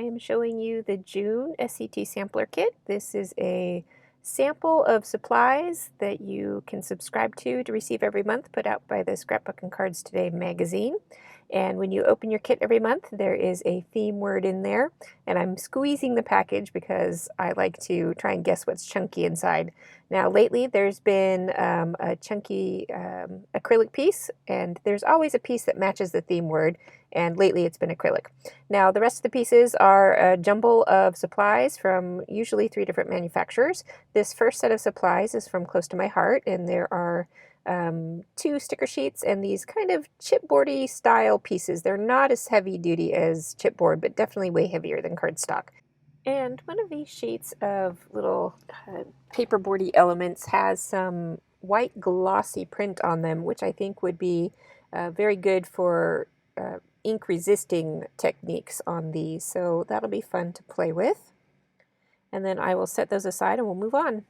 am showing you the June SCT Sampler Kit. This is a sample of supplies that you can subscribe to receive every month, put out by the Scrapbook and Cards Today magazine. And when you open your kit every month, there is a theme word in there. And I'm squeezing the package because I like to try and guess what's chunky inside. Now, lately, there's been a chunky acrylic piece, and there's always a piece that matches the theme word. And lately it's been acrylic. Now the rest of the pieces are a jumble of supplies from usually 3 different manufacturers. This first set of supplies is from Close to My Heart, and there are 2 sticker sheets and these kind of chipboardy style pieces. They're not as heavy duty as chipboard, but definitely way heavier than cardstock. And one of these sheets of little paperboardy elements has some white glossy print on them, which I think would be very good for ink resisting techniques on these, so that'll be fun to play with. And then I will set those aside and we'll move on.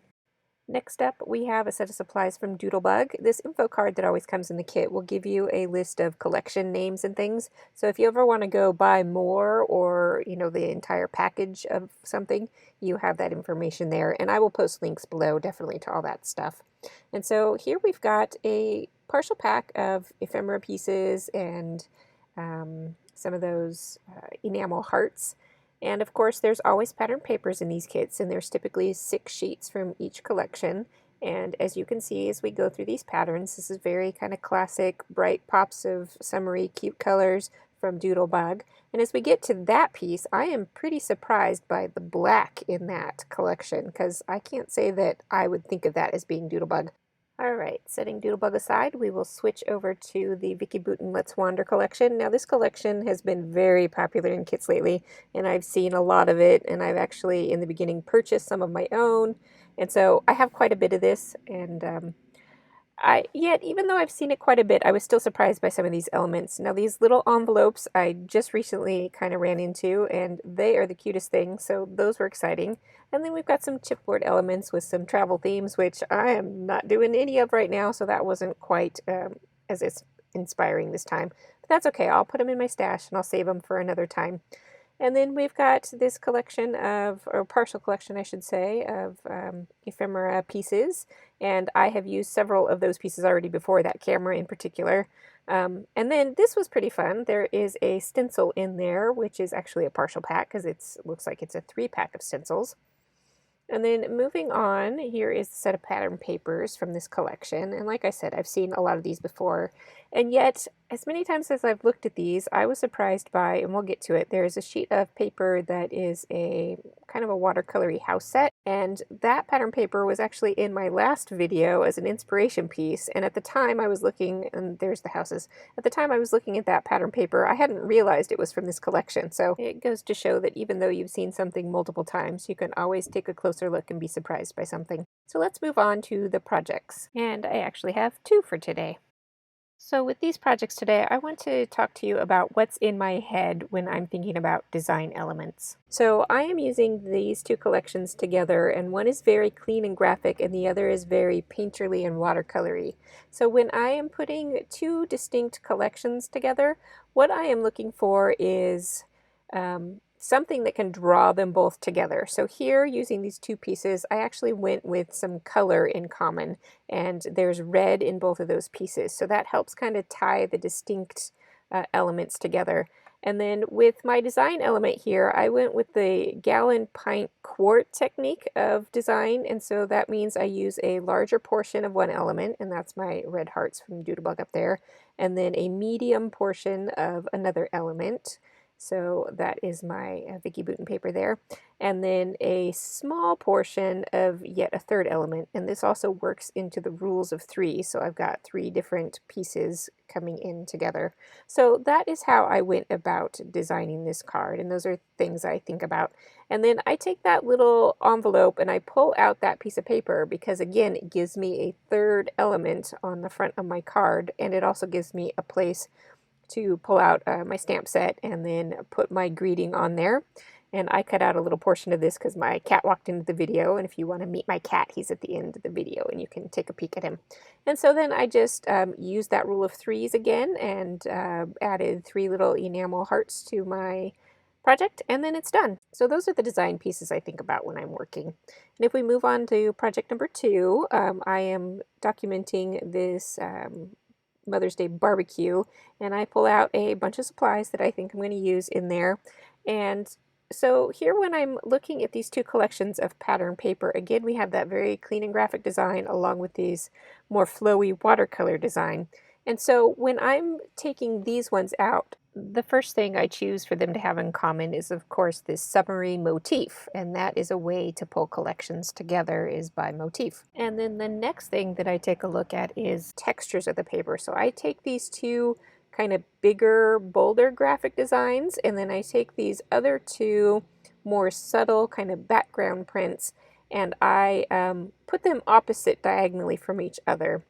Next up, we have a set of supplies from Doodlebug. This info card that always comes in the kit will give you a list of collection names and things. So if you ever want to go buy more, or the entire package of something, you have that information there. And I will post links below definitely to all that stuff. And so here we've got a partial pack of ephemera pieces and some of those enamel hearts. And of course there's always pattern papers in these kits, and there's typically 6 sheets from each collection. And as you can see as we go through these patterns, this is very kind of classic bright pops of summery cute colors from Doodlebug. And as we get to that piece, I am pretty surprised by the black in that collection, because I can't say that I would think of that as being Doodlebug. Alright, setting Doodlebug aside, we will switch over to the Vicki Boutin Let's Wander collection. Now this collection has been very popular in kits lately, and I've seen a lot of it, and I've actually in the beginning purchased some of my own, and so I have quite a bit of this, and yet even though I've seen it quite a bit, I was still surprised by some of these elements. Now these little envelopes I just recently kind of ran into, and they are the cutest thing, so those were exciting. And then we've got some chipboard elements with some travel themes, which I am not doing any of right now, so that wasn't quite as inspiring this time. But that's okay, I'll put them in my stash and I'll save them for another time. And then we've got this collection of, or partial collection I should say, of ephemera pieces. And I have used several of those pieces already before, that camera in particular. And then this was pretty fun. There is a stencil in there, which is actually a partial pack, because it looks like it's a 3-pack of stencils. And then moving on, here is the set of pattern papers from this collection. And like I said, I've seen a lot of these before. And yet, as many times as I've looked at these, I was surprised by, and we'll get to it, there is a sheet of paper that is a kind of a watercolory house set. And that pattern paper was actually in my last video as an inspiration piece. And at the time I was looking, and there's the houses, at the time I was looking at that pattern paper, I hadn't realized it was from this collection. So it goes to show that even though you've seen something multiple times, you can always take a closer look and be surprised by something. So let's move on to the projects. And I actually have 2 for today. So with these projects today, I want to talk to you about what's in my head when I'm thinking about design elements. So I am using these 2 collections together, and one is very clean and graphic and the other is very painterly and watercolory. So when I am putting 2 distinct collections together, what I am looking for is something that can draw them both together. So here, using these 2 pieces, I actually went with some color in common, and there's red in both of those pieces. So that helps kind of tie the distinct elements together. And then with my design element here, I went with the gallon, pint, quart technique of design. And so that means I use a larger portion of one element, and that's my red hearts from Doodlebug up there, and then a medium portion of another element. So that is my Vicki Boutin paper there. And then a small portion of yet a third element. And this also works into the rules of 3. So I've got 3 different pieces coming in together. So that is how I went about designing this card. And those are things I think about. And then I take that little envelope and I pull out that piece of paper, because again, it gives me a 3rd element on the front of my card. And it also gives me a place to pull out my stamp set and then put my greeting on there. And I cut out a little portion of this because my cat walked into the video, and if you want to meet my cat, he's at the end of the video and you can take a peek at him. And so then I just used that rule of 3s again and added 3 little enamel hearts to my project, and then it's done. So those are the design pieces I think about when I'm working. And if we move on to project number 2, I am documenting this Mother's Day barbecue, and I pull out a bunch of supplies that I think I'm going to use in there. And so here when I'm looking at these two collections of pattern paper, again we have that very clean and graphic design along with these more flowy watercolor design. And so when I'm taking these ones out, the first thing I choose for them to have in common is, of course, this submarine motif, and that is a way to pull collections together is by motif. And then the next thing that I take a look at is textures of the paper. So I take these two kind of bigger, bolder graphic designs, and then I take these other two more subtle kind of background prints, and I put them opposite diagonally from each other.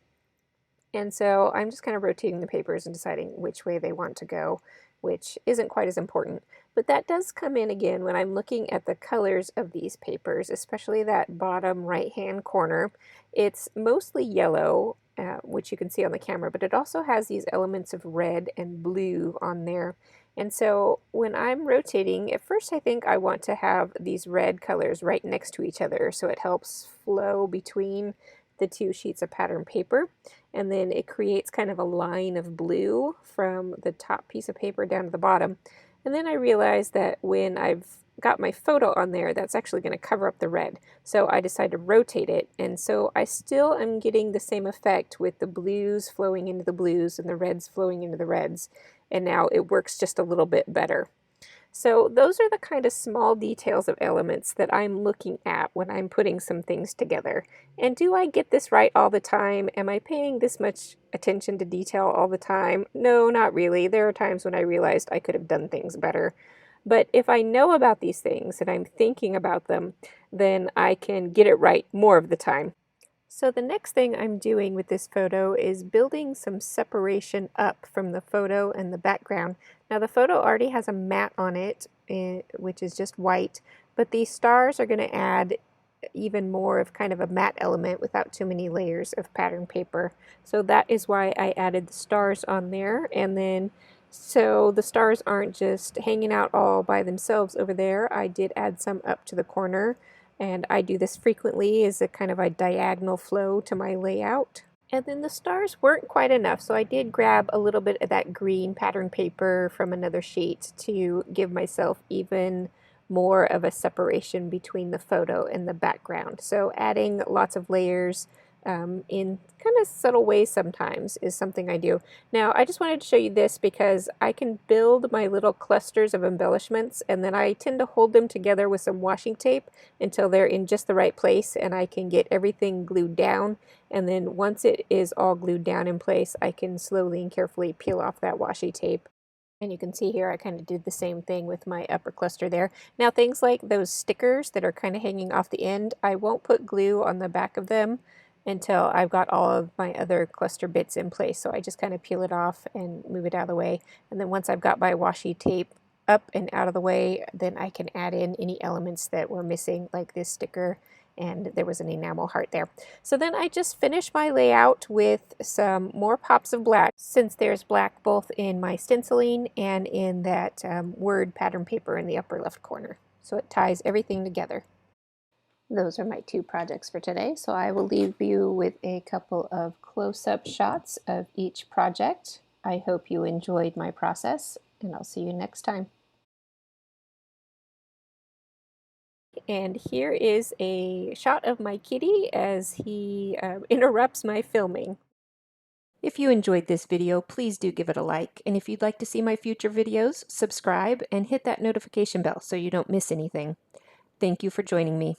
And so I'm just kind of rotating the papers and deciding which way they want to go, which isn't quite as important. But that does come in again when I'm looking at the colors of these papers, especially that bottom right-hand corner. It's mostly yellow, which you can see on the camera, but it also has these elements of red and blue on there. And so when I'm rotating, at first I think I want to have these red colors right next to each other so it helps flow between the two sheets of pattern paper, and then it creates kind of a line of blue from the top piece of paper down to the bottom. And then I realized that when I've got my photo on there, that's actually going to cover up the red. So I decided to rotate it, and so I still am getting the same effect with the blues flowing into the blues and the reds flowing into the reds, and now it works just a little bit better. So those are the kind of small details of elements that I'm looking at when I'm putting some things together. And do I get this right all the time? Am I paying this much attention to detail all the time? No, not really. There are times when I realized I could have done things better. But if I know about these things and I'm thinking about them, then I can get it right more of the time. So the next thing I'm doing with this photo is building some separation up from the photo and the background. Now the photo already has a matte on it, which is just white, but these stars are going to add even more of kind of a matte element without too many layers of pattern paper. So that is why I added the stars on there, and then so the stars aren't just hanging out all by themselves over there, I did add some up to the corner. And I do this frequently as a kind of a diagonal flow to my layout. And then the stars weren't quite enough, so I did grab a little bit of that green pattern paper from another sheet to give myself even more of a separation between the photo and the background. So adding lots of layers in kind of subtle ways sometimes is something I do. Now I just wanted to show you this because I can build my little clusters of embellishments, and then I tend to hold them together with some washi tape until they're in just the right place and I can get everything glued down, and then once it is all glued down in place I can slowly and carefully peel off that washi tape. And you can see here I kind of did the same thing with my upper cluster there. Now things like those stickers that are kind of hanging off the end, I won't put glue on the back of them until I've got all of my other cluster bits in place. So I just kind of peel it off and move it out of the way. And then once I've got my washi tape up and out of the way, then I can add in any elements that were missing, like this sticker, and there was an enamel heart there. So then I just finished my layout with some more pops of black, since there's black both in my stenciling and in that word pattern paper in the upper left corner. So it ties everything together. Those are my two projects for today, so I will leave you with a couple of close-up shots of each project. I hope you enjoyed my process, and I'll see you next time. And here is a shot of my kitty as he interrupts my filming. If you enjoyed this video, please do give it a like, and if you'd like to see my future videos, subscribe and hit that notification bell so you don't miss anything. Thank you for joining me.